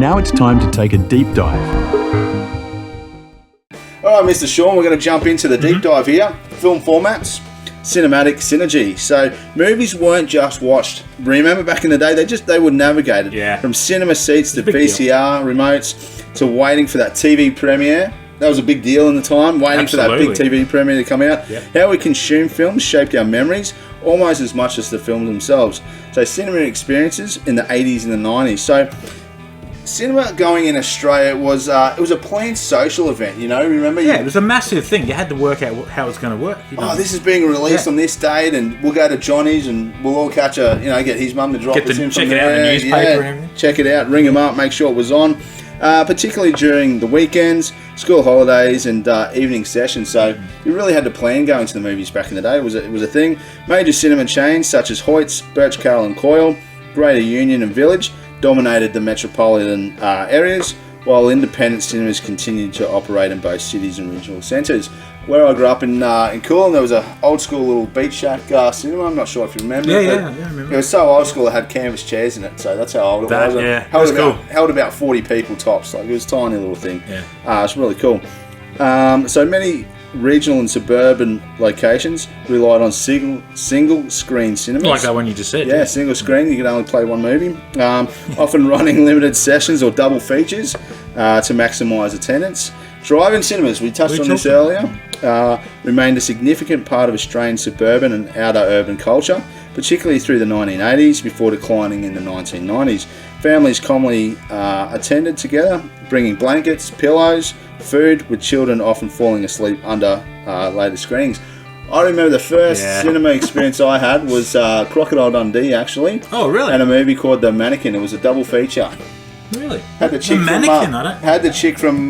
Now it's time to take a deep dive. All right, Mr. Sean, we're going to jump into the deep dive here. Film formats, cinematic synergy. So movies weren't just watched. Remember back in the day, they were navigated from cinema seats to VCR remotes to waiting for that TV premiere. That was a big deal in the time, waiting for that big TV premiere to come out. How we consume films shaped our memories almost as much as the films themselves. So cinema experiences in the 80s and the 90s. So cinema going in Australia was it was a planned social event, you know, remember? Yeah, it was a massive thing. You had to work out how it's going to work. You know? Oh, this is being released on this date, and we'll go to Johnny's and we'll all catch get his mum to drop us in from there. Check it out in the newspaper and everything. Check it out, ring him up, make sure it was on. Particularly during the weekends, school holidays, and evening sessions. So you really had to plan going to the movies back in the day. It was a thing. Major cinema chains such as Hoyt's, Birch Carroll and Coyle, Greater Union and Village dominated the metropolitan areas, while independent cinemas continued to operate in both cities and regional centres. Where I grew up in Coolum, there was an old school little beach shack cinema. I'm not sure if you remember. I remember. It was so old school it had canvas chairs in it, so that's how old it was. Held about 40 people tops. Like, it was a tiny little thing. It's really cool. So many regional and suburban locations relied on single screen cinemas. Like that one you just said. Yeah, single screen. You could only play one movie. Often running limited sessions or double features to maximise attendance. Drive-in cinemas, we touched on this earlier, remained a significant part of Australian suburban and outer urban culture, particularly through the 1980s before declining in the 1990s. Families commonly attended together, bringing blankets, pillows, food, with children often falling asleep under later screenings. I remember the first cinema experience I had was Crocodile Dundee, actually. Oh, really? And a movie called The Mannequin. It was a double feature. Really? Had the chick from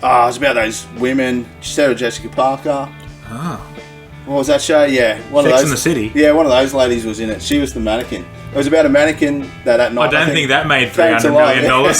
it was about those women, Sarah Jessica Parker. What was that show? Yeah. Sex in the City. Yeah, one of those ladies was in it. She was the mannequin. It was about a mannequin that at night... I don't think that made $300 million.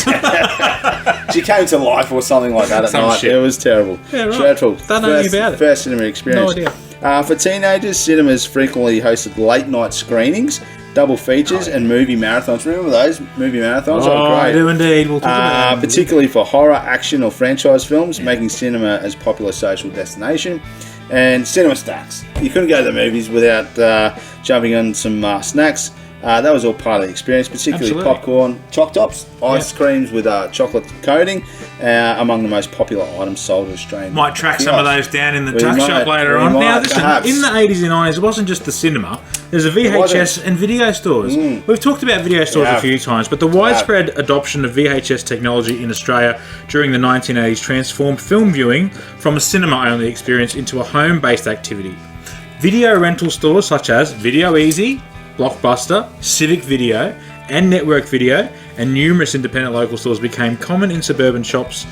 She came to life or something like that at night. Shit. It was terrible. Yeah, right. Dreadful. Don't know anything about it. First cinema experience. No idea. For teenagers, cinemas frequently hosted late night screenings, double features, and movie marathons. Remember those movie marathons? I do indeed. We'll talk about that. Particularly for horror, action, or franchise films, making cinema as a popular social destination. And cinema stacks. You couldn't go to the movies without jumping on some snacks. That was all part of the experience, particularly popcorn, choc tops, ice creams with chocolate coating, among the most popular items sold in Australia. Might track some of those down in the tuck shop later on. Now, listen, in the 80s and 90s, it wasn't just the cinema. There's a VHS and video stores. We've talked about video stores a few times, but the widespread adoption of VHS technology in Australia during the 1980s transformed film viewing from a cinema-only experience into a home-based activity. Video rental stores such as Video Easy, Blockbuster, Civic Video, and Network Video, and numerous independent local stores became common in suburban shops,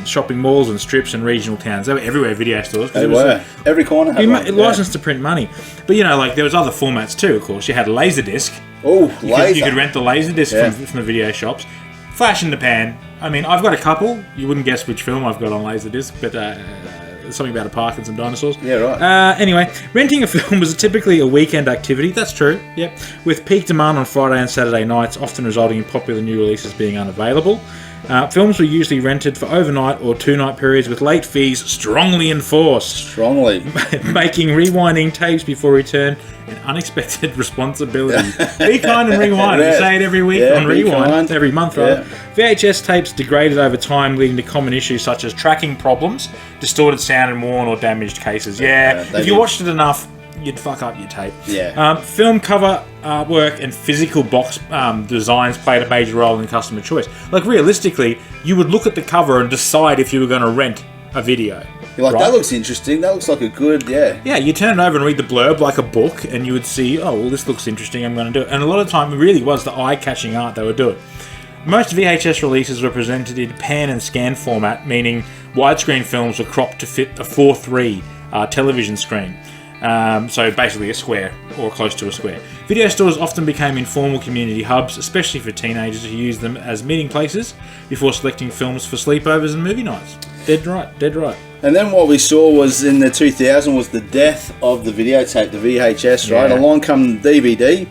shopping malls and strips and regional towns. They were everywhere, video stores. They were. Every corner had one. Licensed to print money. But, there was other formats too, of course. You had Laserdisc. Oh, You could rent the Laserdisc from the video shops. Flash in the pan. I mean, I've got a couple. You wouldn't guess which film I've got on Laserdisc, but... something about a park and some dinosaurs. Yeah, right. Anyway, renting a film was typically a weekend activity. That's true, yep. With peak demand on Friday and Saturday nights, often resulting in popular new releases being unavailable. Films were usually rented for overnight or two-night periods with late fees strongly enforced. Strongly. Making rewinding tapes before return an unexpected responsibility. Be kind and rewind. We say it every week on Rewind, every month rather. VHS tapes degraded over time, leading to common issues such as tracking problems, distorted sound and worn or damaged cases. If you watched it enough, you'd fuck up your tape. Film cover artwork and physical box designs played a major role in customer choice. Like, realistically, you would look at the cover and decide if you were going to rent a video. You're like, that looks interesting. That looks like a good, Yeah, you turn it over and read the blurb like a book, and you would see, oh, well, this looks interesting, I'm going to do it. And a lot of the time, it really was the eye-catching art they would do it. Most VHS releases were presented in pan and scan format, meaning widescreen films were cropped to fit a 4:3 television screen. So basically a square, or close to a square. Video stores often became informal community hubs, especially for teenagers who used them as meeting places before selecting films for sleepovers and movie nights. Dead right. And then what we saw was in the 2000 was the death of the videotape, the VHS, right? Along come DVD,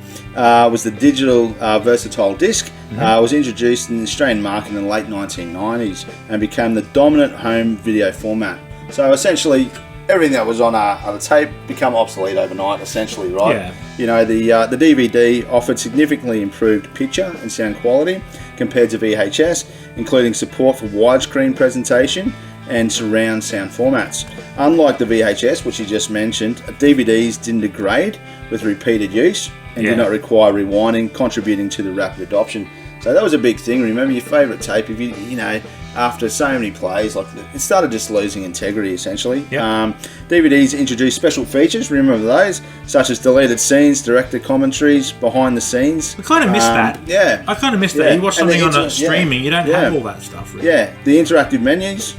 was the digital versatile disc, was introduced in the Australian market in the late 1990s and became the dominant home video format. So essentially, everything that was on a tape became obsolete overnight, essentially, right? Yeah. You know, the DVD offered significantly improved picture and sound quality compared to VHS, including support for widescreen presentation and surround sound formats. Unlike the VHS, which you just mentioned, DVDs didn't degrade with repeated use and did not require rewinding, contributing to the rapid adoption. So that was a big thing. Remember your favourite tape, if you know, after so many plays, like it started just losing integrity essentially. Yep. DVDs introduced special features, remember those, such as deleted scenes, director commentaries, behind the scenes. I kind of missed that. Yeah. I kind of missed that. You watch something on a streaming, you don't have all that stuff really. Yeah, the interactive menus,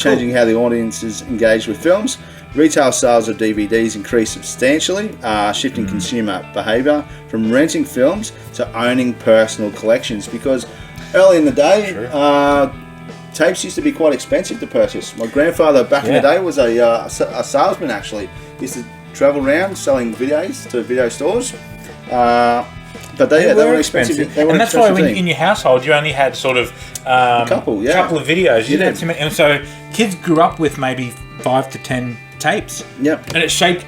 changing how the audiences engage with films. Retail sales of DVDs increased substantially, shifting consumer behaviour from renting films to owning personal collections, because early in the day, tapes used to be quite expensive to purchase. My grandfather back in the day was a salesman actually. He used to travel around selling videos to video stores. But they were expensive. And that's why in your household you only had sort of a couple of videos. You didn't have too many. And so kids grew up with maybe 5 to 10 tapes. Yep. And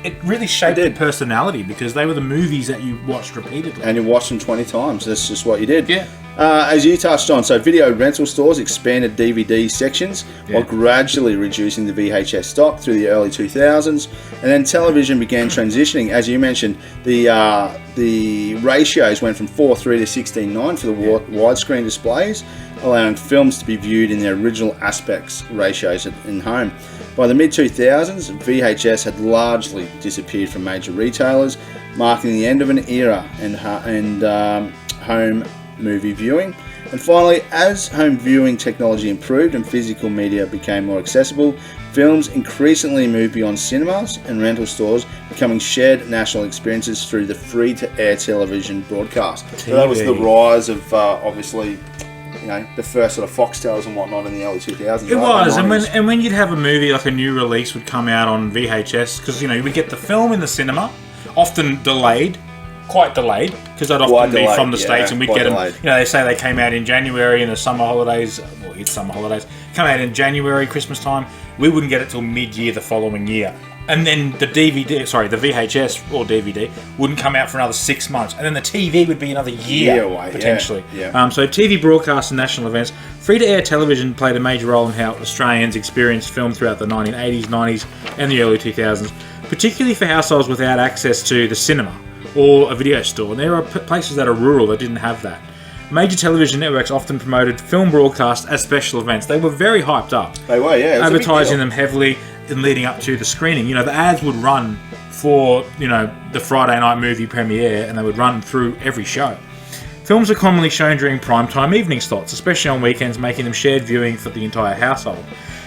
it really shaped their personality, because they were the movies that you watched repeatedly. And you watched them 20 times. That's just what you did. Yeah. As you touched on, so video rental stores expanded DVD sections while gradually reducing the VHS stock through the early 2000s, and then television began transitioning. As you mentioned, the ratios went from 4:3 to 16:9 for the widescreen displays, allowing films to be viewed in their original aspects ratios in home. By the mid-2000s, VHS had largely disappeared from major retailers, marking the end of an era and home movie viewing. And finally, as home viewing technology improved and physical media became more accessible, films increasingly moved beyond cinemas and rental stores, becoming shared national experiences through the free-to-air television broadcast. So that was the rise of, obviously, you know, the first sort of Foxtels and whatnot in the early 2000s. It was, and when you'd have a movie, like a new release would come out on VHS, because, you know, you would get the film in the cinema, often delayed, quite delayed, because they'd often be from the States, and we'd get them, you know, they say they came out in January in the summer holidays, well, it's summer holidays, come out in January, Christmas time, we wouldn't get it till mid-year the following year. And then the VHS or DVD wouldn't come out for another 6 months, and then the TV would be another year away, potentially. So TV broadcasts and national events, free-to-air television played a major role in how Australians experienced film throughout the 1980s, 90s, and the early 2000s, particularly for households without access to the cinema or a video store. And there are places that are rural that didn't have that. Major television networks often promoted film broadcasts as special events. They were very hyped up. They were, advertising them heavily in leading up to the screening. You know, the ads would run for, you know, the Friday night movie premiere, and they would run through every show. Films are commonly shown during primetime evening slots, especially on weekends, making them shared viewing for the entire household.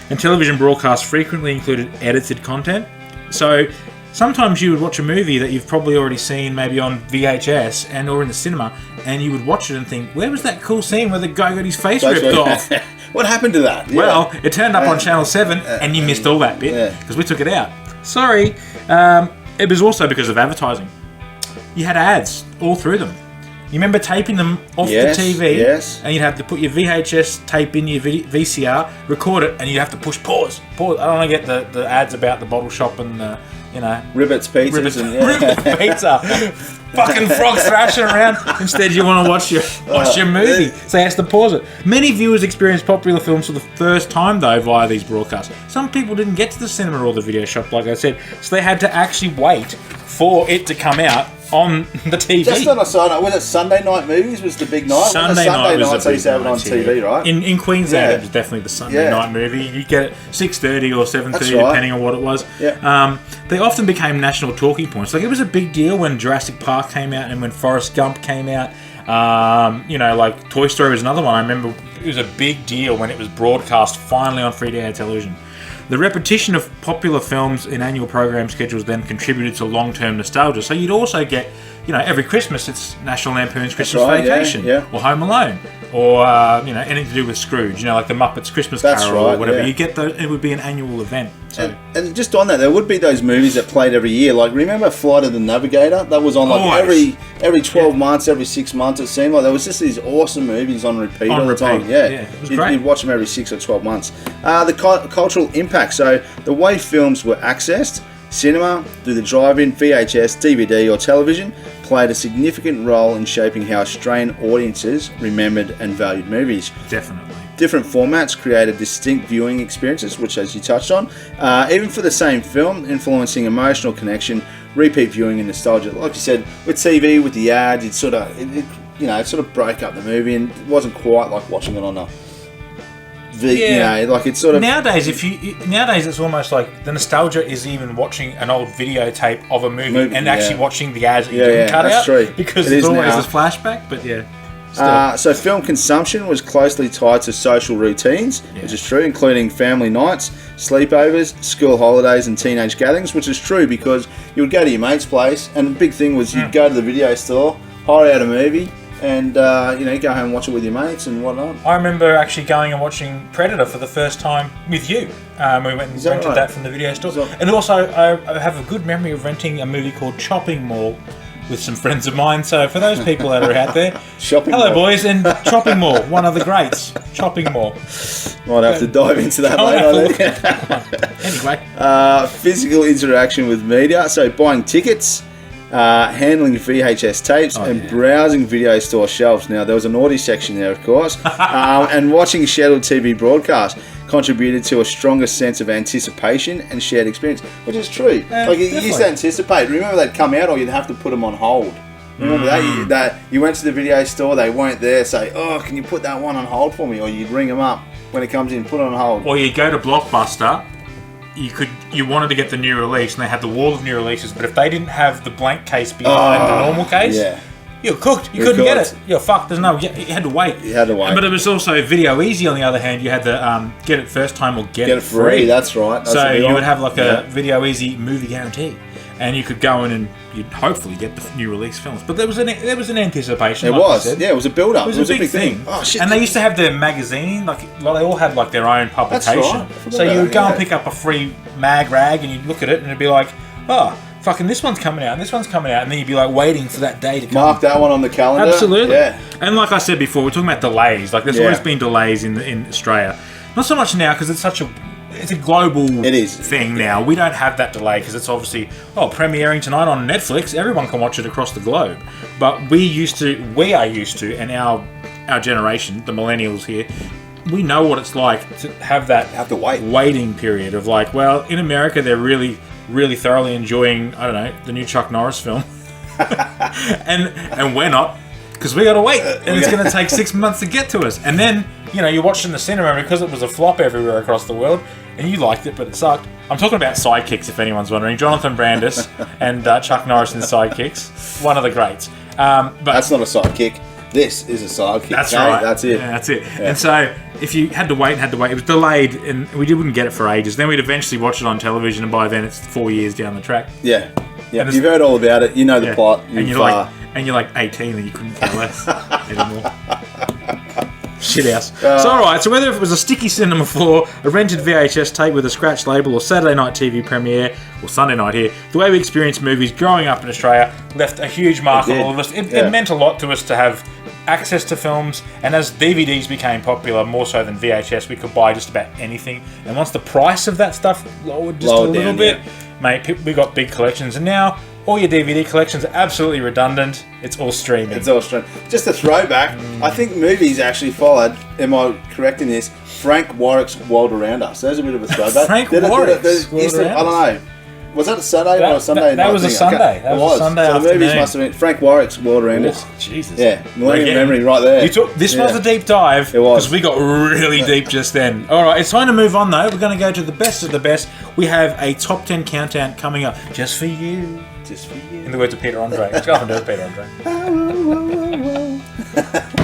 And television broadcasts frequently included edited content. So sometimes you would watch a movie that you've probably already seen, maybe on VHS and or in the cinema, and you would watch it and think, where was that cool scene where the guy got his face ripped off? What happened to that? Well, it turned up on Channel 7 and you missed all that bit because we took it out. Sorry. It was also because of advertising. You had ads all through them. You remember taping them off the TV, and you'd have to put your VHS tape in your VCR, record it, and you'd have to push pause. I don't want to get the ads about the bottle shop and you know, Ribbits Pizza. Ribbits Pizza. Fucking frogs thrashing around. Instead, you want to watch your movie, so you have to pause it. Many viewers experience popular films for the first time, though, via these broadcasts. Some people didn't get to the cinema or the video shop, like I said, so they had to actually wait for it to come out on the TV. Just on a side note, was it Sunday night movies was the big night? Sunday night was the big night on TV, right? In Queensland, it was definitely the Sunday night movie. You'd get it 6:30 or 7:30, depending on what it was. They often became national talking points. Like, it was a big deal when Jurassic Park came out and when Forrest Gump came out. You know, like Toy Story was another one. I remember it was a big deal when it was broadcast finally on free-to-air television. The repetition of popular films in annual program schedules then contributed to long-term nostalgia. So you'd also get, every Christmas it's National Lampoon's Christmas Vacation, or Home Alone, or anything to do with Scrooge, like the Muppets Christmas Carol or whatever. You get it would be an annual event. So. And just on that, there would be those movies that played every year. Like, remember Flight of the Navigator? That was on every 12 months, every 6 months. It seemed like there was just these awesome movies on repeat all the time. Yeah, it was great. You'd watch them every 6 or 12 months. The cultural impact. So the way films were accessed, cinema, through the drive-in, VHS, DVD or television, played a significant role in shaping how Australian audiences remembered and valued movies. Definitely. Different formats created distinct viewing experiences, which, as you touched on, even for the same film, influencing emotional connection, repeat viewing and nostalgia. Like you said, with TV, with the ads, it sort of broke up the movie, and it wasn't quite like watching it on a like it's sort of nowadays it's almost like the nostalgia is even watching an old videotape of a movie and actually watching the ads that you didn't cut out, true. Because there's always this flashback. But so film consumption was closely tied to social routines, which is true, including family nights, sleepovers, school holidays and teenage gatherings, which is true because you would go to your mate's place, and the big thing was you'd go to the video store, hire out a movie, and go home and watch it with your mates and whatnot. I remember actually going and watching Predator for the first time with you. We went and rented that from the video store. And also, I have a good memory of renting a movie called Chopping Mall with some friends of mine. So for those people that are out there, hello boys, and Chopping Mall, one of the greats. Chopping Mall. Might have to dive into that later. Anyway. Physical interaction with media. So buying tickets, handling VHS tapes, and browsing video store shelves. Now, there was a naughty section there, of course, and watching scheduled TV broadcasts contributed to a stronger sense of anticipation and shared experience, which is true. You used to anticipate. Remember, they'd come out, or you'd have to put them on hold. Remember that you went to the video store, they weren't there, say, "Oh, can you put that one on hold for me?" Or you'd ring them up when it comes in, put it on hold. Or you'd go to Blockbuster. You wanted to get the new release, and they had the wall of new releases, but if they didn't have the blank case behind the normal case, you're cooked. You couldn't get it. You're fucked. You had to wait. But it was also Video Easy, on the other hand. You had the get it first time or get it free. That's right. So you would have like a Video Easy movie guarantee, and you could go in and you'd hopefully get the new release films. But there was an anticipation. It was. It was a build up. It was a big thing. Oh shit! And they used to have their magazine. Like they all had like their own publication. That's right. So you would go and pick up a free mag rag, and you'd look at it, and it'd be like, oh, fucking this one's coming out, and this one's coming out, and then you'd be like waiting for that day to come. Mark that one on the calendar. Absolutely. Yeah. And like I said before, we're talking about delays. Like there's always been delays in Australia. Not so much now because it's a global thing now. We don't have that delay because it's obviously premiering tonight on Netflix. Everyone can watch it across the globe. But we are used to, and our generation, the millennials here, we know what it's like to have that waiting period of like, well, in America they're really, really thoroughly enjoying, I don't know, the new Chuck Norris film. and we're not, because we got to wait, and it's going to take 6 months to get to us. And then, you watched in the cinema because it was a flop everywhere across the world, and you liked it, but it sucked. I'm talking about Sidekicks, if anyone's wondering. Jonathan Brandis and Chuck Norris in Sidekicks, one of the greats. But that's not a sidekick. This is a sidekick. That's right. That's it. Yeah, that's it. Yeah. And so, if you had to wait, it was delayed, and we wouldn't get it for ages. Then we'd eventually watch it on television, and by then it's 4 years down the track. Yeah. You've heard all about it. You know the plot. And you're like 18, and you couldn't care less anymore. Shit house. So alright, so whether it was a sticky cinema floor, a rented VHS tape with a scratch label, or Saturday night TV premiere, or Sunday night here, the way we experienced movies growing up in Australia left a huge mark on all of us. It meant a lot to us to have access to films, and as DVDs became popular more so than VHS, we could buy just about anything. And once the price of that stuff lowered a little bit, mate, we got big collections, and now all your DVD collections are absolutely redundant. It's all streaming. Just a throwback. I think movies actually followed, am I correct in this, Frank Warwick's World Around Us. There's a bit of a throwback. Frank Warwick's World Around Us? I don't know. Was that a Saturday or a Sunday? That was a Sunday. That was a Sunday afternoon. So the movies must have been Frank Warwick's World Around Us. Jesus. Yeah, millennium memory right there. This was a deep dive. It was. Because we got really deep just then. All right, it's time to move on, though. We're going to go to the best of the best. We have a top 10 countdown coming up just for you. Just for you. In the words of Peter Andre. Let's go off and do it, Peter Andre.